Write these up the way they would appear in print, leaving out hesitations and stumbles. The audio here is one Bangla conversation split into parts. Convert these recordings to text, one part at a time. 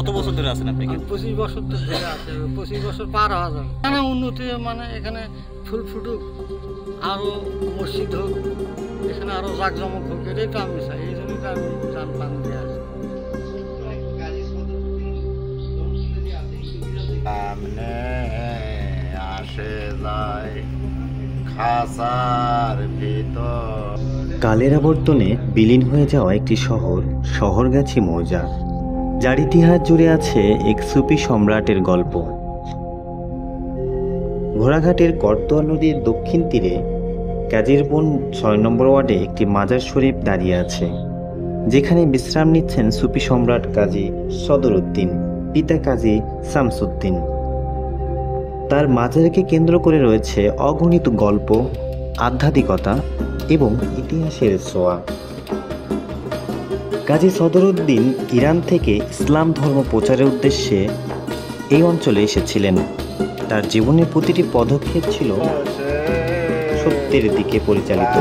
কত বছর ধরে আছেন আপনি এখানে? 25 বছর তো ধরে আছে, 25 বছর পার হওয়া যাবে। এখানে উন্নতি মানে এখানে ফুল ফুটুক, আরও মসজিদ হোক, এখানে আরও জাঁকজমক হোক, এটাই তো আমি চাই। এই জন্যই তো আমি জান প্রাণ দিয়ে আছি। সামনে আসে যায় খাসার ভিতর। কালের আবর্তনে বিলীন হয়ে যাওয়া একটি শহর শহরগাছি মৌজা, যার ইতিহাস জুড়ে আছে এক সুফি সম্রাটের গল্প। ঘোড়াঘাটের করতোয়া নদীর দক্ষিণ তীরে কাজিরবন ৬ নম্বর ওয়ার্ডে একটি মাজার শরীফ দাঁড়িয়ে আছে, যেখানে বিশ্রাম নিচ্ছেন সুফি সম্রাট কাজী সদরউদ্দিন, পিতা কাজী শামসুদ্দিন। তার মাজারকে কেন্দ্র করে রয়েছে অগণিত গল্প, আধ্যাত্মিকতা এবং ইতিহাসের ছোঁয়া। কাজী সদরউদ্দিন ইরান থেকে ইসলাম ধর্ম প্রচারের উদ্দেশ্যে এই অঞ্চলে এসেছিলেন। তার জীবনের প্রতিটি পদক্ষেপ ছিল সত্যের দিকে পরিচালিত।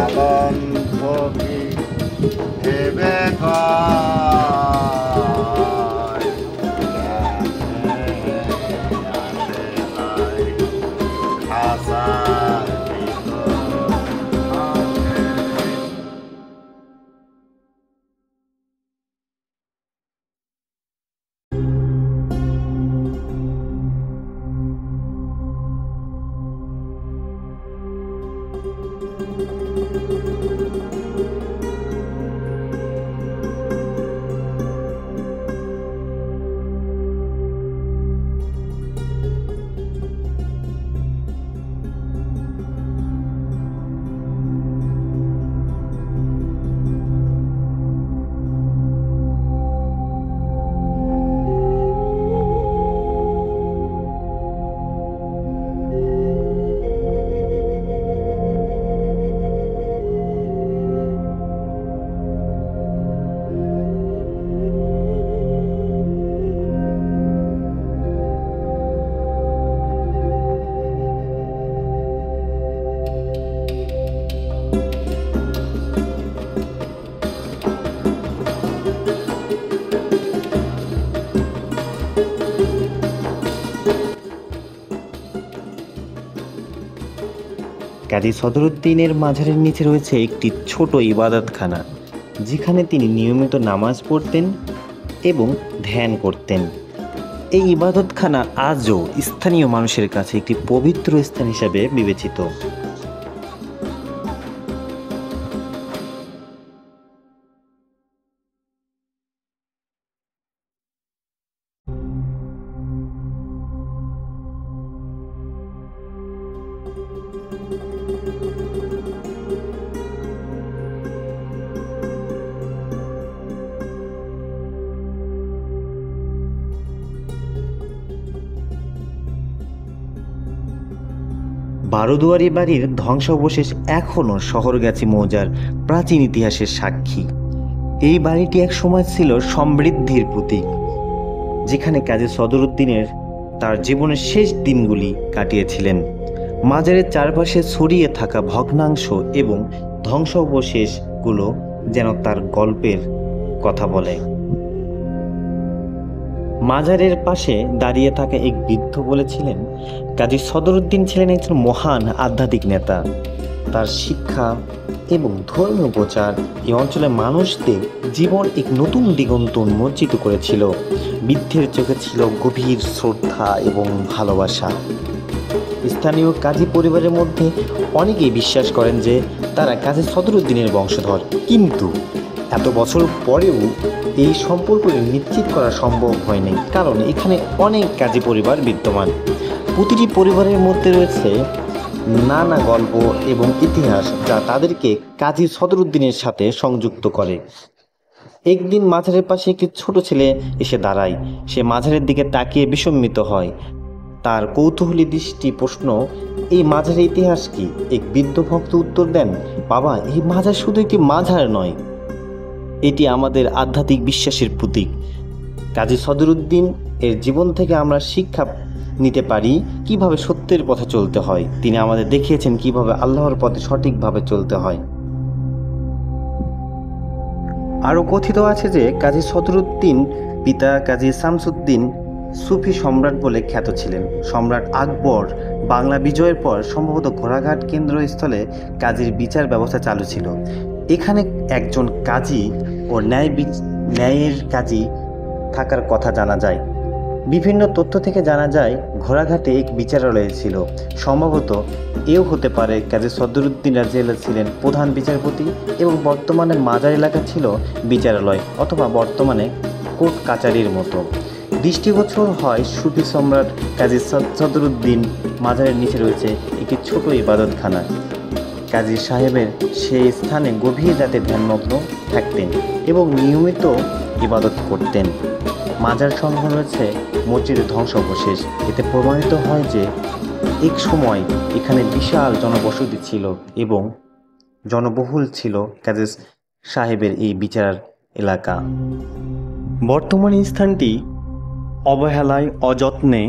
কাজী সদরউদ্দিনের মাজারের নিচে রয়েছে একটি ছোট ইবাদতখানা, যেখানে তিনি নিয়মিত নামাজ পড়তেন এবং ধ্যান করতেন। এই ইবাদতখানা আজও স্থানীয় মানুষের কাছে একটি পবিত্র স্থান হিসাবে বিবেচিত। বারোদুয়ারি বাড়ির ধ্বংসাবশেষ এখনও শহরগাছি মৌজার প্রাচীন ইতিহাসের সাক্ষী। এই বাড়িটি এক সময় ছিল সমৃদ্ধির প্রতীক, যেখানে কাজী সদরউদ্দিনের তার জীবনের শেষ দিনগুলি কাটিয়েছিলেন। মাজারের চারপাশে ছড়িয়ে থাকা ভগ্নাংশ এবং ধ্বংসাবশেষগুলো যেন তার গল্পের কথা বলে। মাজারের পাশে দাঁড়িয়ে থাকা এক বৃদ্ধ বলেছিলেন, কাজী সদরউদ্দিন ছিলেন একজন মহান আধ্যাত্মিক নেতা। তার শিক্ষা এবং ধর্মীয় প্রচার এই অঞ্চলের মানুষদের জীবন এক নতুন দিগন্ত উন্মোচিত করেছিল। বৃদ্ধের চোখে ছিল গভীর শ্রদ্ধা এবং ভালোবাসা। স্থানীয় কাজী পরিবারের মধ্যে অনেকেই বিশ্বাস করেন যে তারা কাজী সদরউদ্দিনের বংশধর, কিন্তু এত বছর পরেও এই সম্পর্ক নিশ্চিত করা সম্ভব হয়নি, কারণ এখানে অনেক কাজী পরিবার বিদ্যমান। প্রতিটি পরিবারের মধ্যে রয়েছে নানা গল্প এবং ইতিহাস, যা তাদেরকে কাজী সদরউদ্দিনের সাথে সংযুক্ত করে। একদিন মাজারের পাশে একটি ছোট ছেলে এসে দাঁড়ায়। সে মাজারের দিকে তাকিয়ে বিস্মিত হয়। তার কৌতূহলী দৃষ্টি প্রশ্ন, এই মাজারের ইতিহাস কি? এক বৃদ্ধ ভক্ত উত্তর দেন, বাবা, এই মাজার শুধু একটি মাজার নয়, এটি আমাদের আধ্যাত্মিক বিশ্বাসের প্রতীক। কাজী সদরউদ্দিন এর জীবন থেকে আমরা শিক্ষা নিতে পারি কিভাবে সত্যের পথে চলতে হয়। তিনি আমাদের দেখিয়েছেন কিভাবে আল্লাহর পথে সঠিকভাবে চলতে হয়। আরও কথিত আছে যে কাজী সদরউদ্দিন পিতা কাজী শামসুদ্দিন সুফি সম্রাট বলে খ্যাত ছিলেন। সম্রাট আকবর বাংলা বিজয়ের পর সম্ভবত ঘোড়াঘাট কেন্দ্রস্থলে কাজীর বিচার ব্যবস্থা চালু ছিল। এখানে একজন কাজী ও ন্যায়ের কাজী থাকার কথা জানা যায়। বিভিন্ন তথ্য থেকে জানা যায় ঘোড়াঘাটে এক বিচারালয় ছিল। সম্ভবত এও হতে পারে কাজী সদরুদ্দিন রাজিয়াল্লাহ ছিলেন প্রধান বিচারপতি এবং বর্তমানে মাজার এলাকা ছিল বিচারালয় অথবা বর্তমানে কোর্ট কাচারির মতো। দৃষ্টিগোচর হয় সুফি সম্রাট কাজী সদরুদ্দিন মাজারের নিচে রয়েছে একটি ছোট ইবাদতখানা। কাজী সাহেবের সেই স্থানে গভীর রাতে ধ্যানমগ্ন থাকতেন এবং নিয়মিত ইবাদত করতেন। মাজার সঙ্গে রয়েছে মসজিদের ধ্বংসাবশেষ। এতে প্রমাণিত হয় যে এক সময় এখানে বিশাল জনবসতি ছিল এবং জনবহুল ছিল কাজী সাহেবের এই বিচার এলাকা। বর্তমানে স্থানটি অবহেলায় অযত্নে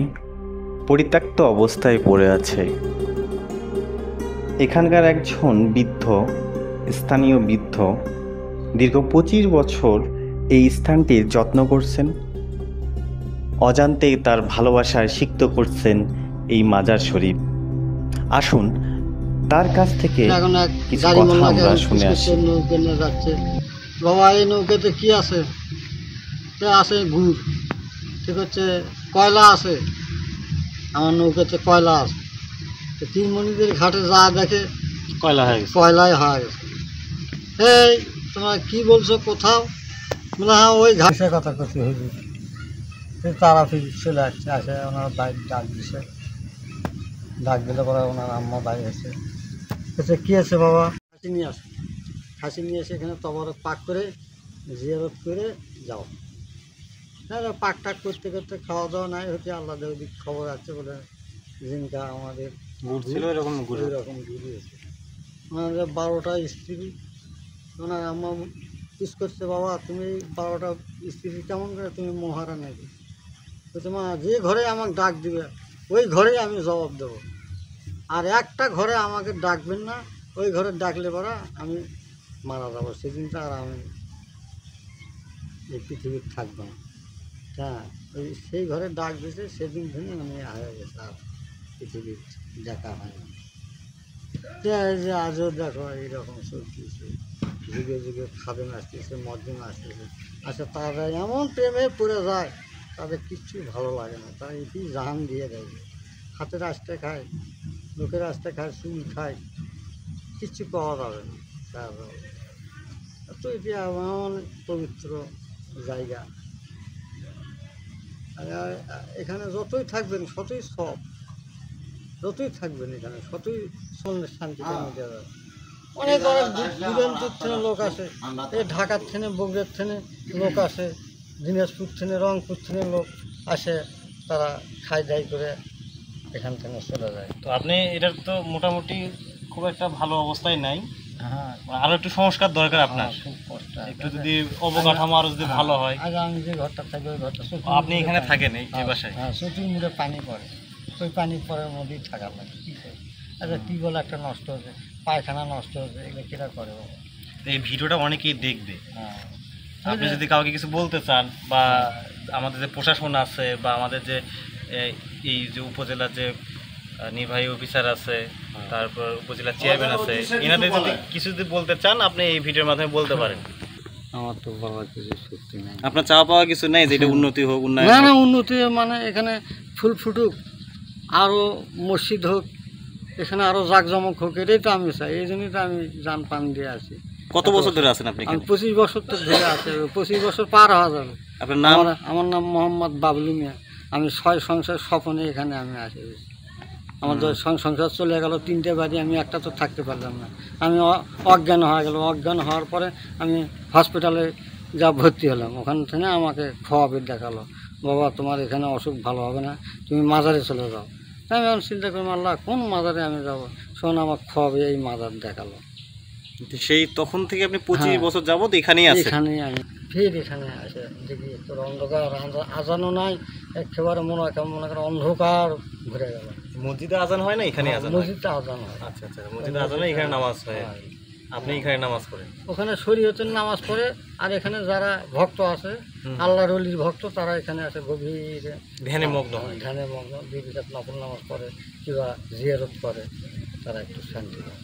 পরিত্যক্ত অবস্থায় পড়ে আছে। এখানকার একজন স্থানীয় বৃদ্ধ দীর্ঘ 25 বছর এই স্থানটির যত্ন করছেন। অজান্তেই তার ভালোবাসায় সিক্ত করছেন এই মাজার শরীফ। আসুন তার কাছ থেকে এখন এক কিছু গাড়ি কথা মোল্লাকে আমরা শুনে আসি। নৌকে নিয়ে যাচ্ছে। বাবা এই নৌকাতে কি আছে? আছে গুড়, ঠিক হচ্ছে কয়লা আছে, আমার নৌকাতে কয়লা আছে। তিনমণিদের ঘাটে যা দেখে কয়লা হয়ে গেছে। কয়লাই হয়ে গেছে। এই তোমরা কি বলছো কোথাও? বলে হ্যাঁ ওই ঘাটে কথা করতে হইবে। তারা ফির চলে আসছে, আসে ওনার বাইক ডাক দিছে। ডাক দিলে পরে ওনার আম্মা বাইরে আছে। বলছে কী আছে বাবা? খাসি নিয়ে আসে। খাসি নিয়ে এসে এখানে তবরক পাক করে জিয়ারত করে যাও। হ্যাঁ পাক টাক করতে করতে খাওয়া দাওয়া নাই হচ্ছে। আল্লাহ ওদিক খবর আছে বলে জিনকা আমাদের গুড় ছিল এরকম ওই রকম ঘুরিয়েছে। ওনাদের 12টা স্ত্রী। ওনার আম্মা পিস করছে, বাবা তুমি 12টা স্ত্রী কেমন করে তুমি মহারা নাকি? বলছে মা যে ঘরে আমাকে ডাক দিবে ওই ঘরেই আমি জবাব দেবো, আর একটা ঘরে আমাকে ডাকবেন না, ওই ঘরে ডাকলে পরা আমি মারা যাবো। সেদিনটা আর আমি এই পৃথিবীর থাকবো না। হ্যাঁ ওই সেই ঘরে ডাক দিয়েছে, সেদিন থেকে আমি হারিয়ে গেছে, আর পৃথিবীর দেখা হয় না। যে আজও দেখো এইরকম চলতেছে, যুগে যুগে খাদেম আসতেছে, মধ্যম আসতেছে। আচ্ছা তারা এমন প্রেমে পড়ে যায় তাদের কিচ্ছু ভালো লাগে না। তারা এটি জাহান দিয়ে দেয়, হাতের আস্তে খায়, লোকের আস্তে খায়, চুল খায়, কিচ্ছু পাওয়া যাবে না। তো এটি এমন পবিত্র জায়গা। এখানে যতই থাকবেন ততই সব, যতই থাকবেন এখানে ততই শান্তিতে মিটে যাবে। অনেক অনেক দূরান্তের থেকে লোক আসে, এই ঢাকার থেকে, বগুড়ার থেকে লোক আসে, দিনাজপুর থেকে, রংপুর থেকে লোক আসে। তারা খাই দাই করে এখান থেকে চলে যায়। তো আপনি এটার তো মোটামুটি খুব একটা ভালো অবস্থায় নাই, হ্যাঁ আরো একটু সংস্কার দরকার আপনার। খুব কষ্ট। একটু যদি অবকাঠামো আরো যদি ভালো হয়। আগে আমি যে ঘরটা থাকি ওই ঘরটা আপনি এখানে থাকেন এই বাসায়? হ্যাঁ, চতুর মুড়ে পানি পড়ে, ওই পানি পড়ার মধ্যেই থাকা লাগে। কী করে? আচ্ছা টিউবওয়েল একটা নষ্ট হয়েছে, পায়খানা নষ্ট হয়েছে, এগুলো কিরা করে বাবা? এই ভিডিওটা অনেকেই দেখবে। হ্যাঁ আপনি যদি কাউকে কিছু বলতে চান, বা আমাদের যে প্রশাসন আছে, বা আমাদের যে এই যে উপজেলার যে নির্বাহী অফিসার আছে, তারপর উপজেলা চেয়ারম্যান আছে, এনাদের যদি কিছু যদি বলতে চান আপনি এই ভিডিওর মাধ্যমে বলতে পারেন। আমার তো বাবার কিছু সত্যি নেই। আপনার চাওয়া পাওয়া কিছু নেই যে এটা উন্নতি হোক, উন্নয়ন না হোক? না, উন্নতি মানে এখানে ফুল ফুটুক, আরও মসজিদ হোক, এখানে আরও জাঁকজমক হোক, এটাই তো আমি চাই। এই জন্যই তো আমি জান পান দিয়ে আছি। কত বছর ধরে আছেন আপনি আমি এখানে? 25 বছর তো ধরে আছে, 25 বছর পার হওয়া যাবে। আপনার নাম? আমার নাম মোহাম্মদ বাবলু মিয়া। আমি 6 সংসার স্বপনে এখানে আমি আসি। আমার সংসার চলে গেল, 3টে বাড়ি, আমি একটা তো থাকতে পারলাম না। আমি অজ্ঞান হয়ে গেল। অজ্ঞান হওয়ার পরে আমি হসপিটালে যা ভর্তি হলাম। ওখান থেকে আমাকে খাওয়াবে দেখালো, বাবা তোমার এখানে অসুখ ভালো হবে না, তুমি মাজারে চলে যাও। তাই আমি এখন চিন্তা করলাম, আল্লাহ কোন মাজারে আমি যাবো? শোন আমাকে খাওয়াবে, এই মাজার দেখালো। সেই তখন থেকে আপনি 25 হ্যাঁ। বছর যাবত এখানেই আছেন? এখানেই আমি ফের এখানে আসে দেখি তোর অন্ধকার, আজানও নাই, একেবারে মনে করে অন্ধকার ঘুরে গেল। মসজিদে আজান হয় না, এখানে আজান হয়? মসজিদটা আজান হয়। আচ্ছা আচ্ছা, মসজিদে আজান হয়, এখানে নামাজ হয়। হয়। আপনি এখানে নামাজ পড়েন? ওখানে শরীয়তের নামাজ পড়ে, আর এখানে যারা ভক্ত আছে, আল্লাহর ওলির ভক্ত, তারা এখানে আসে গভীর ধ্যানে মগ্ন হয়। ধ্যানে মগ্ন, 2 রাকাত নফল নামাজ পড়ে কিংবা জিয়ারত করে, তারা একটু শান্তি পায়।